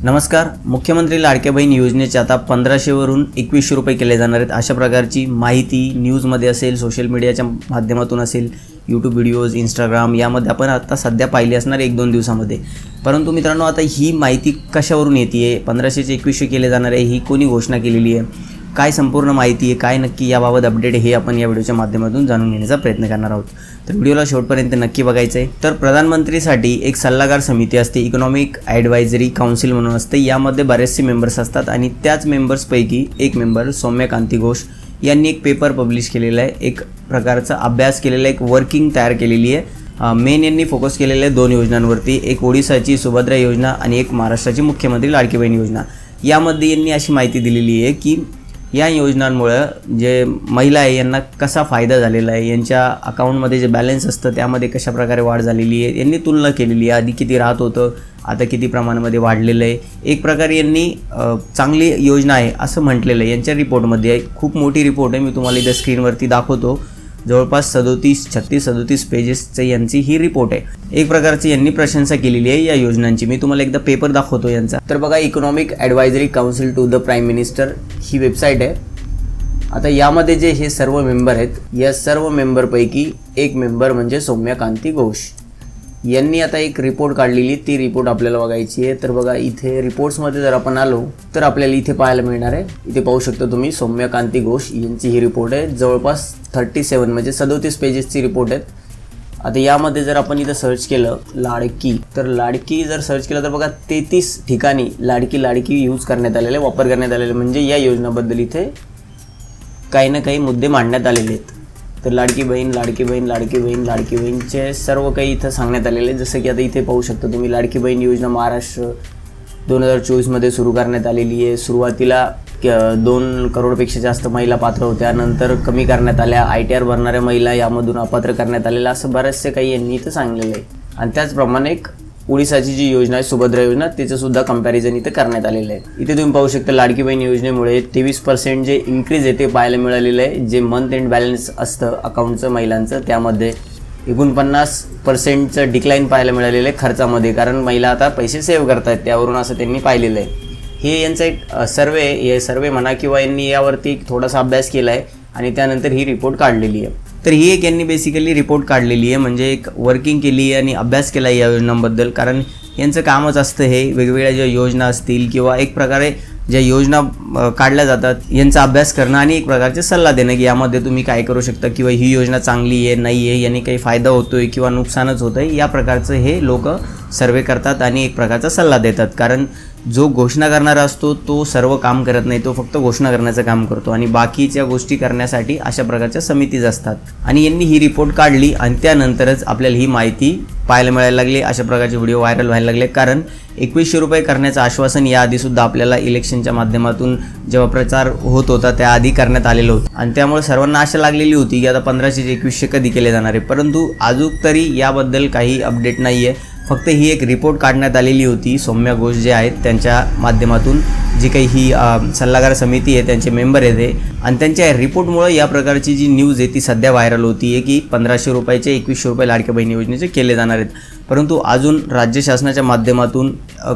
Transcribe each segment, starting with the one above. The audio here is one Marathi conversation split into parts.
नमस्कार. मुख्यमंत्री लाडक्या बहीण योजनेचे आता 1500 वरून 2100 रुपये केले जाणार आहेत. अशा प्रकारची माहिती न्यूजमध्ये असेल, सोशल मीडियाच्या माध्यमातून असेल, यूट्यूब व्हिडिओज, इंस्टाग्राम यामध्ये आपण आता सध्या पाहिली असणार 1-2 दिवसामध्ये. परंतु मित्रांनो, आता ही माहिती कशावरून येते आहे? 1500 चे 2100 केले जाणार आहे, ही कोणी घोषणा केलेली आहे? काय संपूर्ण माहिती आहे, काय नक्की याबाबत अपडेट हे आपण या व्हिडिओच्या माध्यमातून जाणून घेण्याचा प्रयत्न करणार आहोत. तर व्हिडिओला शेवटपर्यंत नक्की बघायचं आहे. तर प्रधानमंत्रीसाठी एक सल्लागार समिती असते, इकॉनॉमिक ॲडवायझरी काउन्सिल म्हणून असते. यामध्ये बरेचसे मेंबर्स असतात आणि त्याच मेंबर्सपैकी एक मेंबर सौम्यकांती घोष यांनी एक पेपर पब्लिश केलेला आहे, एक प्रकारचा अभ्यास केलेला, एक वर्किंग तयार केलेली आहे. मेन यांनी फोकस केलेलं आहे 2 योजनांवरती, एक ओडिसाची सुभद्रा योजना आणि एक महाराष्ट्राची मुख्यमंत्री लाडकी बहीण योजना. यामध्ये यांनी अशी माहिती दिलेली आहे की या योजनांमुळं जे महिला आहे यांना कसा फायदा झालेला आहे, यांच्या अकाउंटमध्ये जे बॅलन्स असतं त्यामध्ये कशा प्रकारे वाढ झालेली आहे, यांनी तुलना केलेली आहे. आधी किती राहत होतं, आता किती प्रमाणामध्ये वाढलेलं आहे. एक प्रकारे यांनी चांगली योजना आहे असं म्हटलेलं आहे यांच्या रिपोर्टमध्ये आहे. खूप मोठी रिपोर्ट आहे, मी तुम्हाला इथं स्क्रीनवरती दाखवतो. जवळपास 36-37 पेजेसचं यांची ही रिपोर्ट आहे. एक प्रकारची यांनी प्रशंसा केलेली आहे या योजनांची. मी तुम्हाला एकदा पेपर दाखवतो यांचा. तर बघा, economic advisory council to the prime minister ही वेबसाईट आहे. आता यामध्ये जे हे सर्व मेंबर आहेत, या सर्व मेंबरपैकी एक मेंबर म्हणजे सौम्यकांती घोष यांनी आता एक रिपोर्ट काढलेली. ती रिपोर्ट आपल्याला बघायची आहे. तर बघा, इथे रिपोर्ट्समध्ये जर आपण आलो तर आपल्याला इथे पाहायला मिळणार आहे. इथे पाहू शकता तुम्ही, सौम्यकांती घोष यांची ही रिपोर्ट आहे. जवळपास 37 म्हणजे 37 पेजेसची रिपोर्ट आहेत. आता यामध्ये जर आपण इथं सर्च केलं लाडकी, तर लाडकी जर सर्च केलं तर बघा 33 ठिकाणी लाडकी यूज करण्यात आलेले, वापर करण्यात आलेले. म्हणजे या योजनाबद्दल इथे काही ना काही मुद्दे मांडण्यात आलेले आहेत. तर लाडकी बहीणचे सर्व काही इथं सांगण्यात आलेले आहे. जसं की आता इथे पाहू शकता तुम्ही, लाडकी बहीण योजना महाराष्ट्र 2024मध्ये सुरू करण्यात आलेली आहे. सुरुवातीला 2 करोडपेक्षा जास्त महिला पात्र होत्या, नंतर कमी करण्यात आल्या. ITR भरणाऱ्या महिला यामधून अपात्र करण्यात आलेल्या, असं बरेचसे काही यांनी इथं सांगलेलं आहे. आणि त्याचप्रमाणे एक ओडिसाची जी योजना आहे सुभद्रा योजना, त्याचंसुद्धा कंपॅरिझन इथं करण्यात आलेलं आहे. इथे तुम्ही पाहू शकता, लाडकी बहीण योजनेमुळे 23% जे इन्क्रीज आहे ते पाहायला मिळालेलं आहे. जे मंथ एंड बॅलन्स असतं अकाउंटचं महिलांचं, त्यामध्ये 49% डिक्लाईन पाहायला मिळालेलं आहे खर्चामध्ये, कारण महिला आता पैसे सेव्ह करत आहेत त्यावरून, असं त्यांनी पाहिलेलं आहे. हे यांचा एक सर्वे म्हणा किंवा यांनी यावरती थोडासा अभ्यास केला आहे आणि त्यानंतर ही रिपोर्ट काढलेली आहे. तर ही एक यांनी बेसिकली रिपोर्ट काढलेली आहे, म्हणजे एक वर्किंग केली आहे आणि अभ्यास केला आहे या योजनांबद्दल. कारण यांचं कामच असतं हे, वेगवेगळ्या ज्या योजना असतील किंवा एक प्रकारे ज्या योजना काढल्या जातात यांचा अभ्यास करणं आणि एक प्रकारचे सल्ला देणं की यामध्ये तुम्ही काय करू शकता, किंवा ही योजना चांगली आहे नाही आहे, याने काही फायदा होतोय किंवा नुकसानच होतं आहे, या प्रकारचं हे लोक सर्वे करतात आणि एक प्रकारचा सल्ला देतात. कारण जो घोषणा करणारा असतो तो सर्व काम करत नाही, तो फक्त घोषणा करण्याचं काम करतो आणि बाकीच्या गोष्टी करण्यासाठी अशा प्रकारच्या समितीज असतात. आणि यांनी ही रिपोर्ट काढली आणि त्यानंतरच आपल्याला ही माहिती पाहायला मिळायला लागली. अशा प्रकारचे व्हिडिओ व्हायरल व्हायला लागले. कारण 2100 रुपये करण्याचं आश्वासन याआधीसुद्धा आपल्याला इलेक्शनच्या माध्यमातून जेव्हा प्रचार होत होता त्याआधी करण्यात आलेलं होतं आणि त्यामुळे सर्वांना आशा लागलेली होती की आता 1500 चे 2100 कधी केले जाणार आहे. परंतु अजून तरी याबद्दल काही अपडेट नाही आहे. फक्त ही एक रिपोर्ट काढण्यात आलेली होती सौम्या घोष जे आहेत त्यांच्या माध्यमातून, जी काही ही सल्लागार समिती आहे त्यांचे मेंबर आहेत ते, आणि त्यांच्या रिपोर्टमुळे या प्रकारची जी न्यूज आहे ती सध्या व्हायरल होती आहे की 1500 रुपयाचे 2100 रुपये लाडक्या बहीण योजनेचे केले जाणार आहेत. परंतु अजून राज्य शासनाच्या माध्यमातून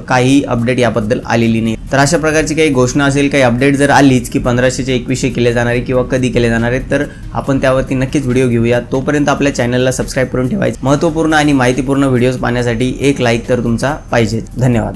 काही अपडेट याबद्दल आलेली नाही. तर अशा प्रकारची काही घोषणा असेल, काही अपडेट जर आलीच की 1500 चे 2100 केले जाणार आहे किंवा कधी केले जाणार आहेत, तर आपण त्यावरती नक्कीच व्हिडिओ घेऊया. तोपर्यंत आपल्या चॅनलला सबस्क्राईब करून ठेवायचं. महत्त्वपूर्ण आणि माहितीपूर्ण व्हिडिओज पाहण्यासाठी एक लाईक तर तुमचा पाहिजे. धन्यवाद.